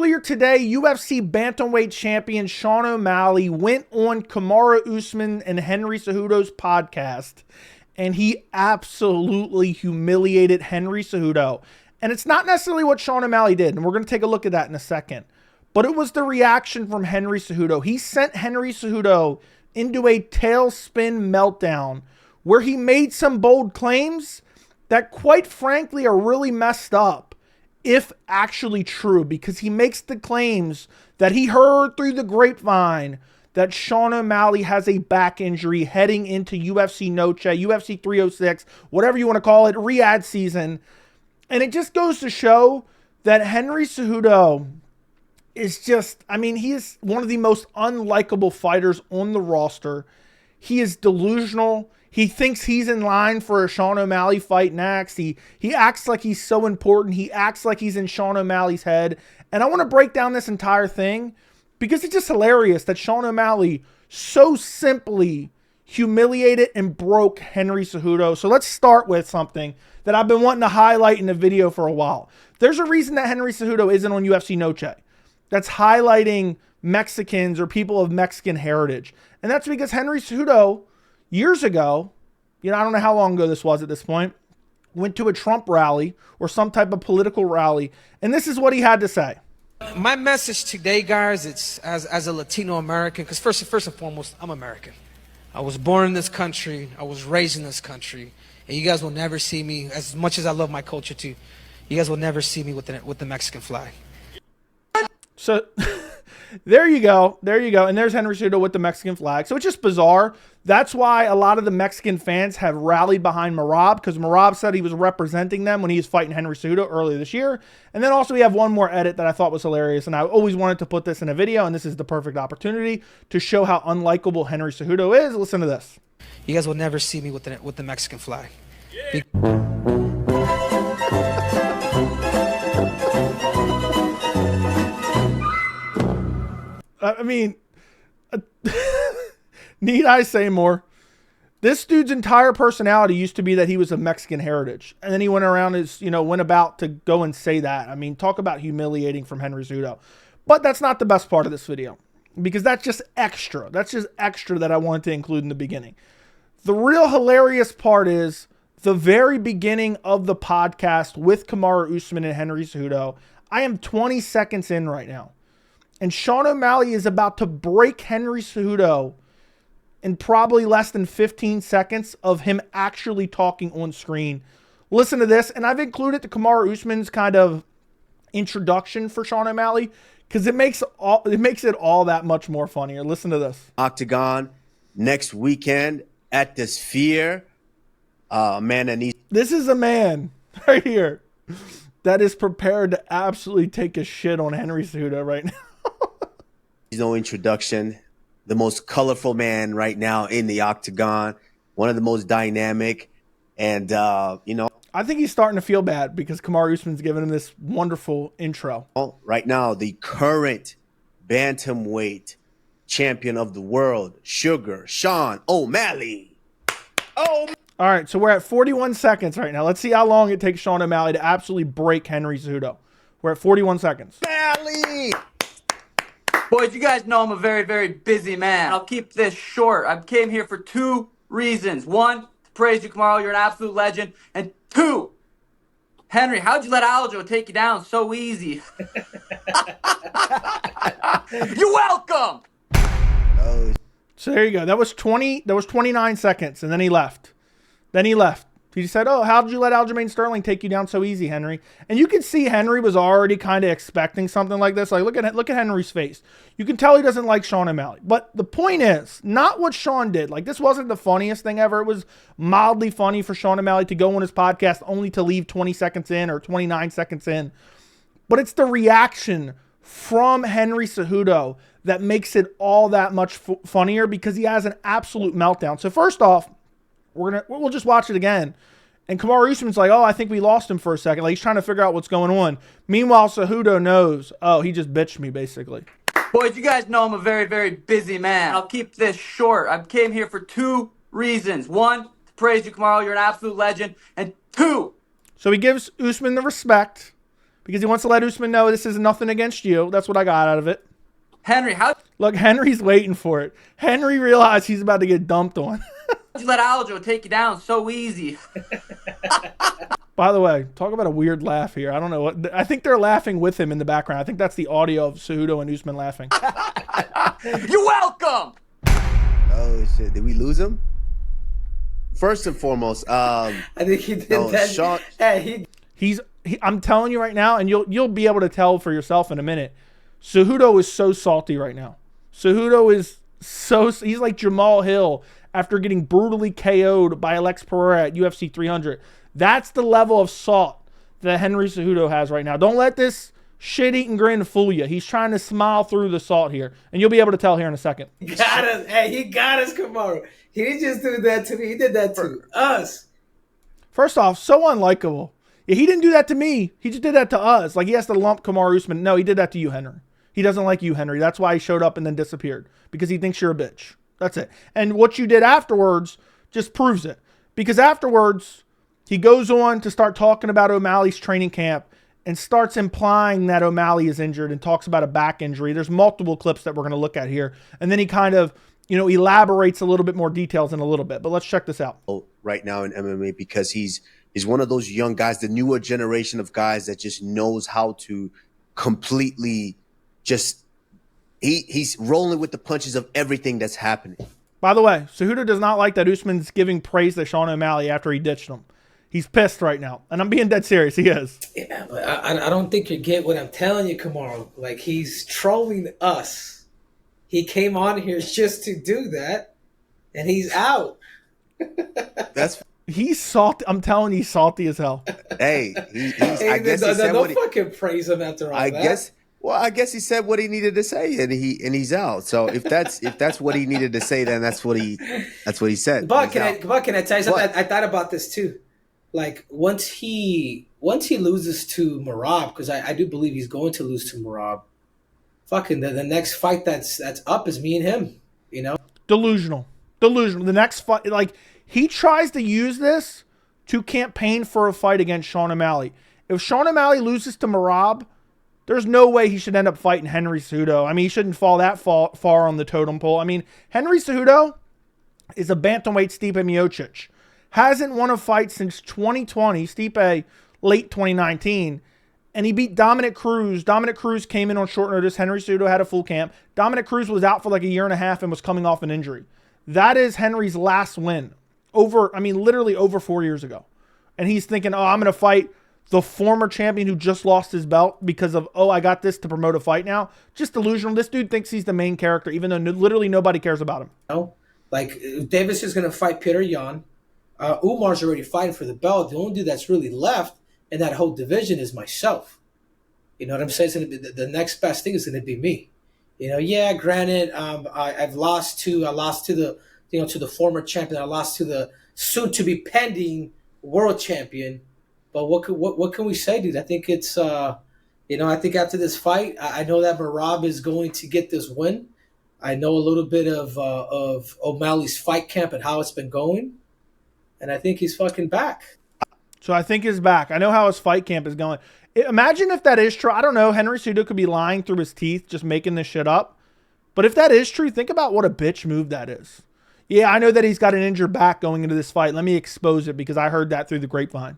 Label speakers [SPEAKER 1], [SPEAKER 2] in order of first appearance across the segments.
[SPEAKER 1] Earlier today, UFC bantamweight champion Sean O'Malley went on Kamaru Usman and Henry Cejudo's podcast, and he absolutely humiliated Henry Cejudo. And it's not necessarily what Sean O'Malley did, and we're going to take a look at that in a second. But it was the reaction from Henry Cejudo. He sent Henry Cejudo into a tailspin meltdown where he made some bold claims that, quite frankly, are really messed up, if actually true, because he makes the claims that he heard through the grapevine that Sean O'Malley has a back injury heading into UFC Noche, UFC 306, whatever you want to call it, Riyadh season. And it just goes to show that Henry Cejudo is just, I mean, he is one of the most unlikable fighters on the roster. He is delusional. He thinks he's in line for a Sean O'Malley fight next. He acts like he's so important. He acts like he's in Sean O'Malley's head. And I want to break down this entire thing because it's just hilarious that Sean O'Malley so simply humiliated and broke Henry Cejudo. So let's start with something that I've been wanting to highlight in the video for a while. There's a reason that Henry Cejudo isn't on UFC Noche. That's highlighting Mexicans or people of Mexican heritage. And that's because Henry Cejudo, years ago, I don't know how long ago this was at this point, went to a Trump rally or some type of political rally. And this is what he had to say.
[SPEAKER 2] My message today, guys, it's as a Latino American, because first and foremost, I'm American. I was born in this country. I was raised in this country. And you guys will never see me, as much as I love my culture too, you guys will never see me with the Mexican flag.
[SPEAKER 1] So there you go. There you go. And there's Henry Cejudo with the Mexican flag. So it's just bizarre. That's why a lot of the Mexican fans have rallied behind Merab, because Merab said he was representing them when he was fighting Henry Cejudo earlier this year. And then also we have one more edit that I thought was hilarious. And I always wanted to put this in a video, and this is the perfect opportunity to show how unlikable Henry Cejudo is. Listen to this.
[SPEAKER 2] You guys will never see me with the Mexican flag. Yeah.
[SPEAKER 1] I mean, need I say more? This dude's entire personality used to be that he was of Mexican heritage. And then he went around went about to go and say that. I mean, talk about humiliating from Henry Cejudo. But that's not the best part of this video, because that's just extra. That's just extra that I wanted to include in the beginning. The real hilarious part is the very beginning of the podcast with Kamaru Usman and Henry Cejudo. I am 20 seconds in right now. And Sean O'Malley is about to break Henry Cejudo in probably less than 15 seconds of him actually talking on screen. Listen to this. And I've included the Kamaru Usman's kind of introduction for Sean O'Malley because it makes it all that much more funnier. Listen to this.
[SPEAKER 3] Octagon next weekend at the Sphere. Man, and
[SPEAKER 1] this is a man right here that is prepared to absolutely take a shit on Henry Cejudo right now.
[SPEAKER 3] No introduction. The most colorful man right now in the octagon. One of the most dynamic. And, I
[SPEAKER 1] think he's starting to feel bad because Kamaru Usman's giving him this wonderful intro.
[SPEAKER 3] Right now, the current bantamweight champion of the world, Sugar Sean O'Malley. Oh.
[SPEAKER 1] All right, so we're at 41 seconds right now. Let's see how long it takes Sean O'Malley to absolutely break Henry Cejudo. We're at 41 seconds.
[SPEAKER 3] O'Malley!
[SPEAKER 4] Boys, you guys know I'm a very, very busy man. I'll keep this short. I came here for two reasons. One, to praise you, Kamaru. You're an absolute legend. And two, Henry, how'd you let Aljo take you down so easy? You're welcome!
[SPEAKER 3] Oh.
[SPEAKER 1] So there you go. That was 29 seconds, and then he left. He said, oh, how did you let Aljamain Sterling take you down so easy, Henry? And you can see Henry was already kind of expecting something like this. Like, look at Henry's face. You can tell he doesn't like Sean O'Malley. But the point is, not what Sean did. Like, this wasn't the funniest thing ever. It was mildly funny for Sean O'Malley to go on his podcast only to leave 20 seconds in or 29 seconds in. But it's the reaction from Henry Cejudo that makes it all that much funnier because he has an absolute meltdown. So first off, we'll just watch it again. And Kamaru Usman's like, oh, I think we lost him for a second. Like, he's trying to figure out what's going on. Meanwhile, Cejudo knows, oh, he just bitched me, basically.
[SPEAKER 4] Boys, you guys know I'm a very, very busy man. I'll keep this short. I came here for two reasons. One, to praise you, Kamaru. You're an absolute legend. And two.
[SPEAKER 1] So he gives Usman the respect because he wants to let Usman know this is nothing against you. That's what I got out of it.
[SPEAKER 4] Henry, how
[SPEAKER 1] Look, Henry's waiting for it. Henry realized he's about to get dumped on.
[SPEAKER 4] did you let Aljo take you down so easy?
[SPEAKER 1] By the way, talk about a weird laugh here. I don't know what. I think they're laughing with him in the background. I think that's the audio of Cejudo and Usman laughing.
[SPEAKER 4] You're welcome.
[SPEAKER 3] Oh shit! Did we lose him? First and foremost,
[SPEAKER 5] I think he did that.
[SPEAKER 3] Sean,
[SPEAKER 5] Hey,
[SPEAKER 1] I'm telling you right now, and you'll be able to tell for yourself in a minute. Cejudo is so salty right now. Cejudo is he's like Jamal Hill after getting brutally KO'd by Alex Pereira at UFC 300. That's the level of salt that Henry Cejudo has right now. Don't let this shit-eating grin fool you. He's trying to smile through the salt here, and you'll be able to tell here in a second.
[SPEAKER 5] he got us. Hey, he got us, Kamaru. He didn't just do that to me. He did that to us.
[SPEAKER 1] First off, so unlikable. Yeah, he didn't do that to me. He just did that to us. Like, he has to lump Kamaru Usman. No, he did that to you, Henry. He doesn't like you, Henry. That's why he showed up and then disappeared, because he thinks you're a bitch. That's it. And what you did afterwards just proves it, because afterwards he goes on to start talking about OMalley's training camp and starts implying that OMalley is injured and talks about a back injury. There's multiple clips that we're going to look at here. And then he kind of, elaborates a little bit more details in a little bit. But let's check this out.
[SPEAKER 3] right now in MMA, because he's one of those young guys, the newer generation of guys that just knows how to completely just he's rolling with the punches of everything that's happening.
[SPEAKER 1] By the way, Cejudo does not like that Usman's giving praise to Sean O'Malley after he ditched him. He's pissed right now. And I'm being dead serious. He is.
[SPEAKER 5] Yeah, but I don't think you get what I'm telling you, Kamaru. Like, he's trolling us. He came on here just to do that, and he's out.
[SPEAKER 1] He's salty. I'm telling you, he's salty as hell.
[SPEAKER 3] Hey, I guess he said
[SPEAKER 5] don't fucking praise him after all that.
[SPEAKER 3] I guess he said what he needed to say, and he's out. So if that's what he needed to say, then that's what he said.
[SPEAKER 5] But can I tell you something? I thought about this too. Like, once he loses to Merab, because I do believe he's going to lose to Merab. Fucking the next fight that's up is me and him.
[SPEAKER 1] Delusional. The next fight, like, he tries to use this to campaign for a fight against Sean O'Malley. If Sean O'Malley loses to Merab, there's no way he should end up fighting Henry Cejudo. I mean, he shouldn't fall that far on the totem pole. I mean, Henry Cejudo is a bantamweight Stipe Miocic. Hasn't won a fight since 2020, Stipe late 2019, and he beat Dominic Cruz. Dominic Cruz came in on short notice. Henry Cejudo had a full camp. Dominic Cruz was out for like a year and a half and was coming off an injury. That is Henry's last win. Literally over 4 years ago. And he's thinking, I'm going to fight the former champion who just lost his belt because of, I got this to promote a fight now. Just delusional. This dude thinks he's the main character, even though literally nobody cares about him.
[SPEAKER 5] Like, Davis is going to fight Peter Yan. Umar's already fighting for the belt. The only dude that's really left in that whole division is myself. You know what I'm saying? It's gonna be, the next best thing is going to be me. Granted, I've lost to the former champion. I lost to the soon-to-be pending world champion. But what can we say, dude? I think it's I think after this fight, I know that Merab is going to get this win. I know a little bit of O'Malley's fight camp and how it's been going, and I think he's fucking back.
[SPEAKER 1] So I think he's back. I know how his fight camp is going. Imagine if that is true. I don't know. Henry Cejudo could be lying through his teeth, just making this shit up. But if that is true, think about what a bitch move that is. Yeah, I know that he's got an injured back going into this fight. Let me expose it because I heard that through the grapevine.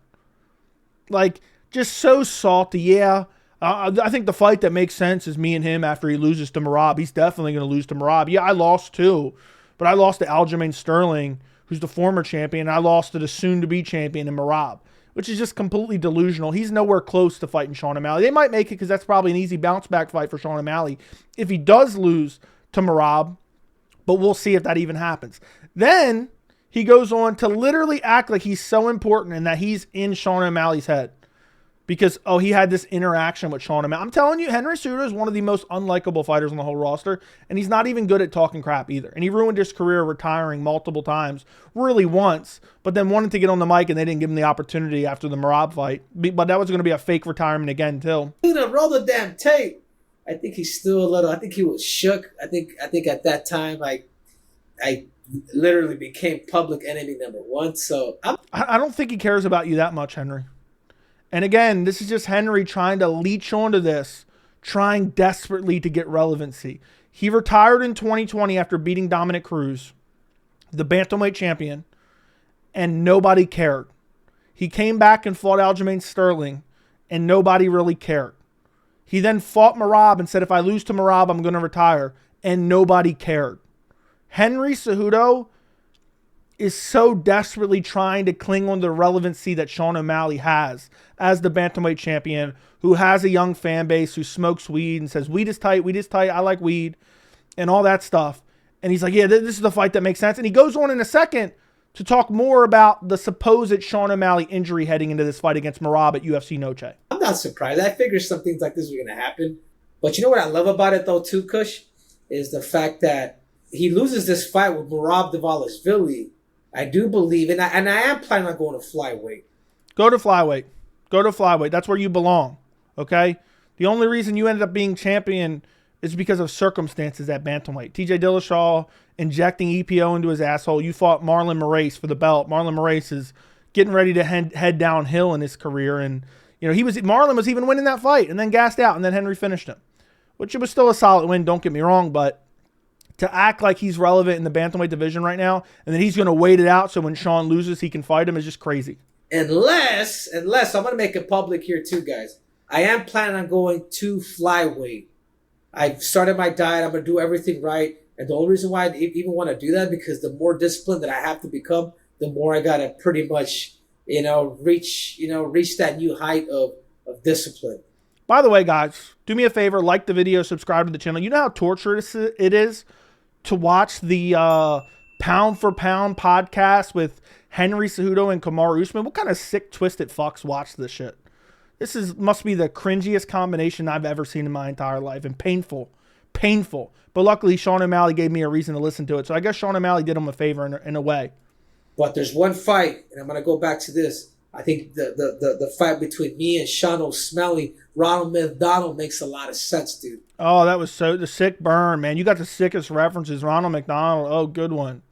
[SPEAKER 1] Like, just so salty. Yeah, I think the fight that makes sense is me and him after he loses to Merab. He's definitely going to lose to Merab. Yeah, I lost too. But I lost to Aljamain Sterling, who's the former champion. And I lost to the soon-to-be champion in Merab, which is just completely delusional. He's nowhere close to fighting Sean O'Malley. They might make it because that's probably an easy bounce-back fight for Sean O'Malley if he does lose to Merab. But we'll see if that even happens. Then he goes on to literally act like he's so important and that he's in Sean O'Malley's head. Because, he had this interaction with Sean O'Malley. I'm telling you, Henry Cejudo is one of the most unlikable fighters on the whole roster. And he's not even good at talking crap either. And he ruined his career retiring multiple times. Really once. But then wanted to get on the mic and they didn't give him the opportunity after the Merab fight. But that was going to be a fake retirement again, too.
[SPEAKER 5] Roll the damn tape. I think he's still a little. I think he was shook. I think at that time, I literally became public enemy number one. So
[SPEAKER 1] I don't think he cares about you that much, Henry. And again, this is just Henry trying to leech onto this, trying desperately to get relevancy. He retired in 2020 after beating Dominic Cruz, the bantamweight champion, and nobody cared. He came back and fought Aljamain Sterling, and nobody really cared. He then fought Merab and said, if I lose to Merab, I'm going to retire, and nobody cared. Henry Cejudo is so desperately trying to cling on to the relevancy that Sean O'Malley has as the bantamweight champion, who has a young fan base, who smokes weed and says, weed is tight, I like weed, and all that stuff. And he's like, yeah, this is the fight that makes sense. And he goes on in a second to talk more about the supposed Sean O'Malley injury heading into this fight against Merab at UFC Noche.
[SPEAKER 5] I'm not surprised. I figured some things like this were going to happen. But you know what I love about it, though, too, Kush? Is the fact that he loses this fight with Merab Dvalishvili. I do believe, and I am planning on going to flyweight.
[SPEAKER 1] Go to flyweight. Go to flyweight. That's where you belong, okay? The only reason you ended up being champion is because of circumstances at bantamweight. TJ Dillashaw injecting EPO into his asshole. You fought Marlon Moraes for the belt. Marlon Moraes is getting ready to head downhill in his career, and Marlon was even winning that fight and then gassed out, and then Henry finished him, which it was still a solid win, don't get me wrong, but to act like he's relevant in the bantamweight division right now, and then he's going to wait it out so when Sean loses, he can fight him, is just crazy.
[SPEAKER 5] Unless I'm going to make it public here too, guys. I am planning on going to flyweight. I've started my diet. I'm going to do everything right. And the only reason why I even want to do that, because the more disciplined that I have to become, the more I got to pretty much, reach that new height of discipline.
[SPEAKER 1] By the way, guys, do me a favor, like the video, subscribe to the channel. You know how torturous it is to watch the pound for pound podcast with Henry Cejudo and Kamaru Usman? What kind of sick, twisted fucks watch this shit? This must be the cringiest combination I've ever seen in my entire life, and painful. But luckily, Sean O'Malley gave me a reason to listen to it, so I guess Sean O'Malley did him a favor in a way.
[SPEAKER 5] But there's one fight, and I'm going to go back to this. I think the fight between me and Sean O'Malley, Ronald McDonald, makes a lot of sense, dude.
[SPEAKER 1] Oh, that was the sick burn, man. You got the sickest references. Ronald McDonald, oh, good one.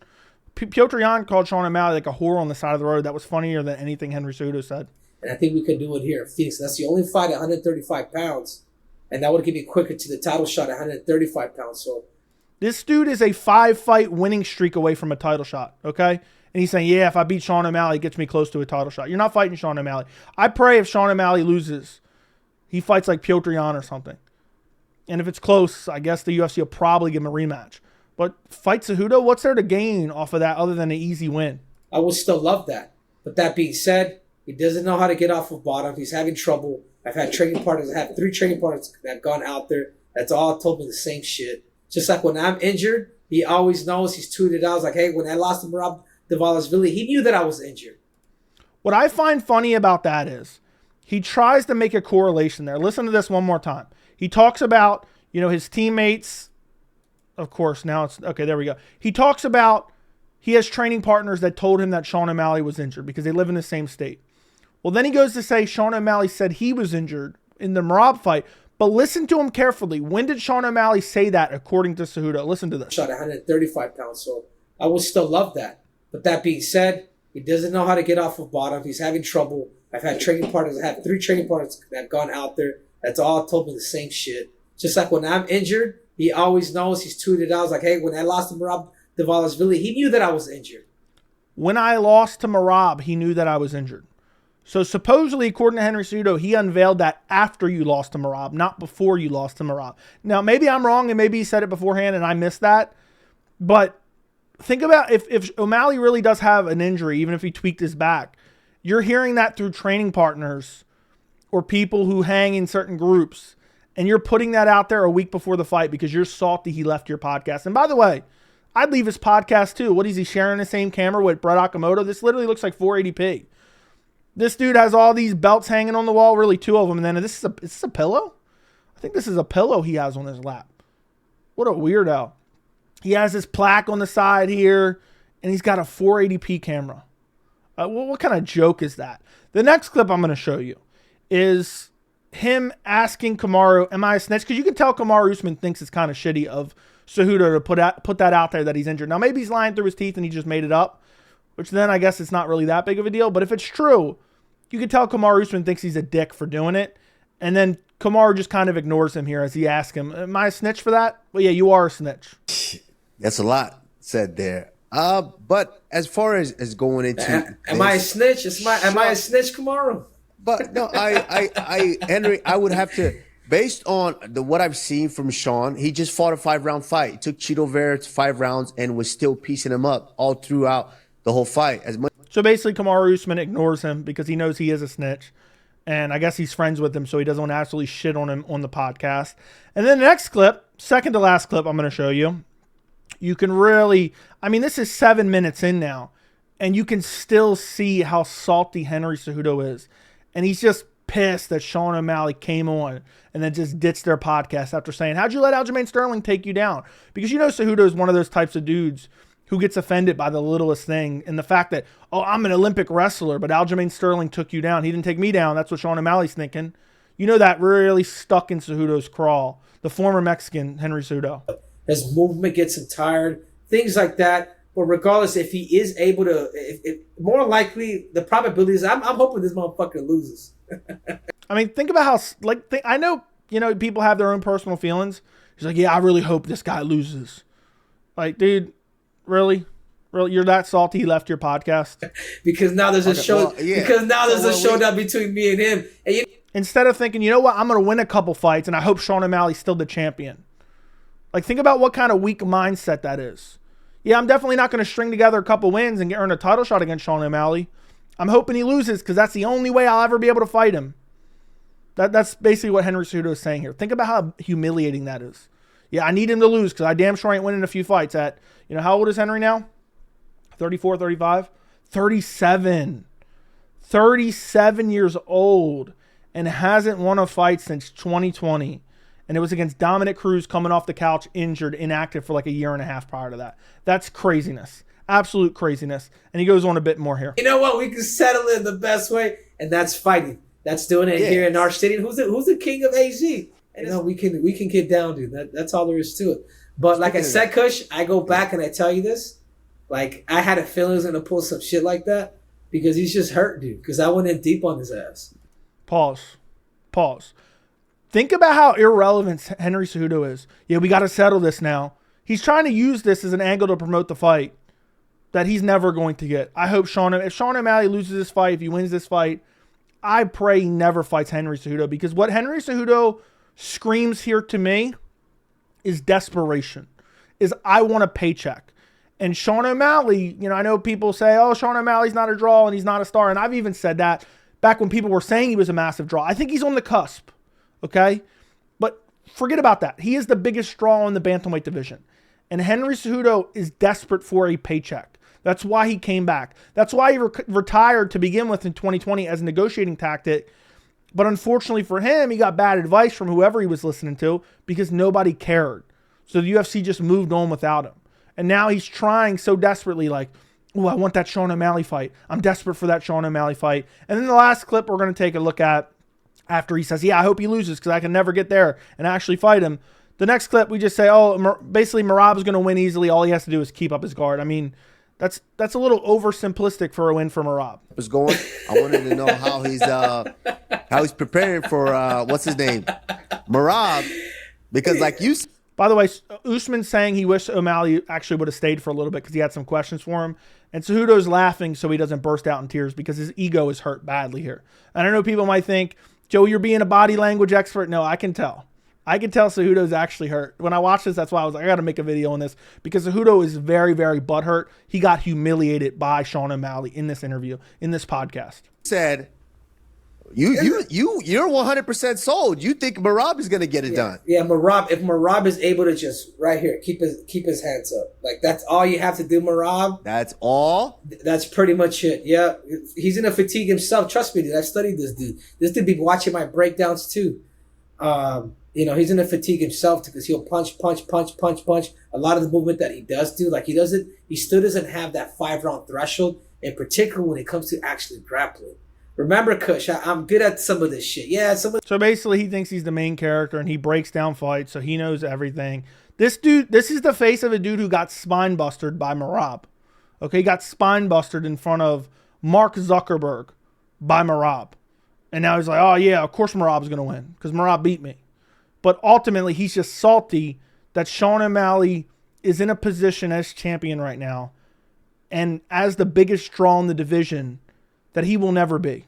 [SPEAKER 1] Piotr Jan called Sean O'Malley like a whore on the side of the road. That was funnier than anything Henry Cejudo said.
[SPEAKER 5] And I think we could do it here in Phoenix. That's the only fight at 135 pounds. And that would get me quicker to the title shot at 135 pounds. So
[SPEAKER 1] this dude is a 5-fight winning streak away from a title shot, okay? And he's saying, yeah, if I beat Sean O'Malley, it gets me close to a title shot. You're not fighting Sean O'Malley. I pray if Sean O'Malley loses, he fights like Piotr Jan or something. And if it's close, I guess the UFC will probably give him a rematch. But fight Cejudo, what's there to gain off of that other than an easy win?
[SPEAKER 5] I would still love that. But that being said, he doesn't know how to get off of bottom. He's having trouble. I've had training partners. I have 3 training partners that have gone out there. That's all told me the same shit. Just like when I'm injured, he always knows. He's tweeted out. I was like, hey, when I lost to Merab Dvalishvili, he knew that I was injured.
[SPEAKER 1] What I find funny about that is he tries to make a correlation there. Listen to this one more time. He talks about, his teammates. Of course, now it's okay. There we go. He talks about he has training partners that told him that Sean O'Malley was injured because they live in the same state. Well, then he goes to say Sean O'Malley said he was injured in the Merab fight. But listen to him carefully. When did Sean O'Malley say that, according to Cejudo? Listen to this.
[SPEAKER 5] Shot at 135 pounds, so I would still love that. But that being said, he doesn't know how to get off of bottom. He's having trouble. I've had training partners. I have 3 training partners that have gone out there. That's all told me the same shit. Just like when I'm injured, he always knows. He's tweeted out. I was like, hey, when I lost to Merab Dvalishvili, he knew that I was injured.
[SPEAKER 1] When I lost to Merab, he knew that I was injured. So supposedly, according to Henry Cejudo, he unveiled that after you lost to Merab, not before you lost to Merab. Now, maybe I'm wrong, and maybe he said it beforehand, and I missed that. But think about if O'Malley really does have an injury, even if he tweaked his back, you're hearing that through training partners or people who hang in certain groups, and you're putting that out there a week before the fight because you're salty he left your podcast. And by the way, I'd leave his podcast too. What is he sharing the same camera with Brett Okamoto? This literally looks like 480p. This dude has all these belts hanging on the wall, really 2 of them. And then is this a pillow? I think this is a pillow he has on his lap. What a weirdo. He has his plaque on the side here, and he's got a 480p camera. What kind of joke is that? The next clip I'm going to show you is him asking Kamaru, am I a snitch? Because you can tell Kamaru Usman thinks it's kind of shitty of Cejudo to put that out there that he's injured. Now, maybe he's lying through his teeth and he just made it up, which then I guess it's not really that big of a deal. But if it's true, you could tell Kamaru Usman thinks he's a dick for doing it. And then Kamaru just kind of ignores him here as he asks him, am I a snitch for that? Well, yeah, you are a snitch.
[SPEAKER 3] That's a lot said there. But as far as going into
[SPEAKER 5] am I a snitch? Am I a snitch, Kamaru?
[SPEAKER 3] But no, Henry, I would have to, based on what I've seen from Sean, he just fought a 5-round fight. He took Cheeto Vera to 5 rounds and was still piecing him up all throughout the whole fight.
[SPEAKER 1] So basically, Kamaru Usman ignores him because he knows he is a snitch. And I guess he's friends with him, so he doesn't want to absolutely shit on him on the podcast. And then the next clip, second to last clip I'm going to show you, you can really, I mean, this is 7 minutes in now, and you can still see how salty Henry Cejudo is. And he's just pissed that Sean O'Malley came on and then just ditched their podcast after saying, how'd you let Aljamain Sterling take you down? Because you know Cejudo is one of those types of dudes who gets offended by the littlest thing. And the fact that, oh, I'm an Olympic wrestler, but Aljamain Sterling took you down. He didn't take me down. That's what Sean O'Malley's thinking. You know that really stuck in Cejudo's craw. The former Mexican, Henry Cejudo.
[SPEAKER 5] His movement gets him tired. Things like that. But regardless, if he is able to, if more likely, the probability is, I'm hoping this motherfucker loses.
[SPEAKER 1] I mean, think about how, I know, people have their own personal feelings. He's like, yeah, I really hope this guy loses. Like, dude, really? You're that salty he left your podcast?
[SPEAKER 5] Because now there's a show. Well, yeah. Because now there's a showdown between me and him. And
[SPEAKER 1] instead of thinking, you know what, I'm going to win a couple fights and I hope Sean O'Malley's still the champion. Like, think about what kind of weak mindset that is. Yeah, I'm definitely not going to string together a couple wins and earn a title shot against Sean O'Malley. I'm hoping he loses because that's the only way I'll ever be able to fight him. That's basically what Henry Cejudo is saying here. Think about how humiliating that is. Yeah, I need him to lose because I damn sure ain't winning a few fights at, how old is Henry now? 34, 35? 37. 37 years old and hasn't won a fight since 2020. And it was against Dominic Cruz coming off the couch, injured, inactive for like a year and a half prior to that. That's craziness. Absolute craziness. And he goes on a bit more here.
[SPEAKER 5] You know what? We can settle it the best way, and that's fighting. That's doing it here in our city. Who's the king of AZ? And we can get down, dude. That's all there is to it. But like I said, Kush, I go back and I tell you this. Like, I had a feeling he was going to pull some shit like that because he's just hurt, dude. Because I went in deep on his ass.
[SPEAKER 1] Pause. Think about how irrelevant Henry Cejudo is. Yeah, we got to settle this now. He's trying to use this as an angle to promote the fight that he's never going to get. I hope if Sean O'Malley loses this fight, if he wins this fight, I pray he never fights Henry Cejudo, because what Henry Cejudo screams here to me is desperation, is I want a paycheck. And Sean O'Malley, I know people say, oh, Sean O'Malley's not a draw and he's not a star. And I've even said that back when people were saying he was a massive draw. I think he's on the cusp, okay? But forget about that. He is the biggest draw in the bantamweight division. And Henry Cejudo is desperate for a paycheck. That's why he came back. That's why he retired to begin with in 2020 as a negotiating tactic. But unfortunately for him, he got bad advice from whoever he was listening to because nobody cared. So the UFC just moved on without him. And now he's trying so desperately, like, oh, I want that Sean O'Malley fight. I'm desperate for that Sean O'Malley fight. And then the last clip we're going to take a look at after he says, yeah, I hope he loses because I can never get there and actually fight him. The next clip, we just say, oh, basically Merab is going to win easily. All he has to do is keep up his guard. I mean, that's a little oversimplistic for a win for Merab.
[SPEAKER 3] Was going. I wanted to know how he's preparing for what's his name, Merab, because like you.
[SPEAKER 1] By the way, Usman's saying he wished O'Malley actually would have stayed for a little bit because he had some questions for him. And Cejudo's laughing so he doesn't burst out in tears because his ego is hurt badly here. And I know people might think, Joe, you're being a body language expert. No, I can tell. I can tell Cejudo's actually hurt. When I watched this, that's why I was like, I got to make a video on this because Cejudo is very, very butthurt. He got humiliated by Sean O'Malley in this interview, in this podcast.
[SPEAKER 3] Said, you're 100% sold. You think Merab is going to get it done?
[SPEAKER 5] Yeah, Merab. If Merab is able to just right here keep his hands up, like that's all you have to do, Merab.
[SPEAKER 3] That's all.
[SPEAKER 5] That's pretty much it. Yeah, he's in a fatigue himself. Trust me, dude. I've studied this dude. This dude be watching my breakdowns too. He's in a fatigue himself because he'll punch. A lot of the movement that he does do, like he still doesn't have that 5-round threshold, in particular when it comes to actually grappling. Remember, Kush, I'm good at some of this shit. Yeah,
[SPEAKER 1] So basically, he thinks he's the main character and he breaks down fights, so he knows everything. This is the face of a dude who got spine busted by Merab. Okay, he got spine busted in front of Mark Zuckerberg, by Merab. And now he's like, oh yeah, of course Merab's going to win because Merab beat me. But ultimately, he's just salty that Sean O'Malley is in a position as champion right now and as the biggest draw in the division that he will never be.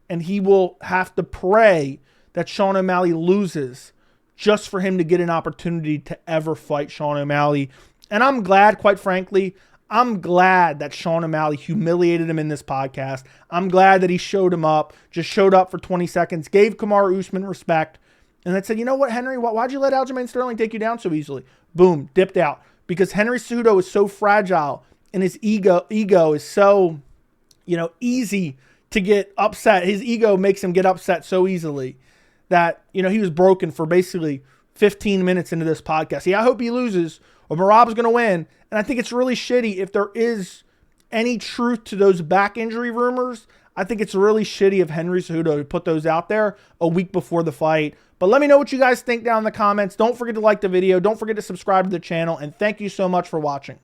[SPEAKER 1] And he will have to pray that Sean O'Malley loses just for him to get an opportunity to ever fight Sean O'Malley. And I'm glad, quite frankly, I'm glad that Sean O'Malley humiliated him in this podcast. I'm glad that he showed him up, just showed up for 20 seconds, gave Kamaru Usman respect, and then said, you know what, Henry, why'd you let Aljamain Sterling take you down so easily? Boom, dipped out. Because Henry Cejudo is so fragile, and his ego is so, easy to get upset. His ego makes him get upset so easily that, he was broken for basically 15 minutes into this podcast. I hope he loses or Merab's going to win. And I think it's really shitty if there is any truth to those back injury rumors. I think it's really shitty of Henry Cejudo to put those out there a week before the fight. But let me know what you guys think down in the comments. Don't forget to like the video. Don't forget to subscribe to the channel. And thank you so much for watching.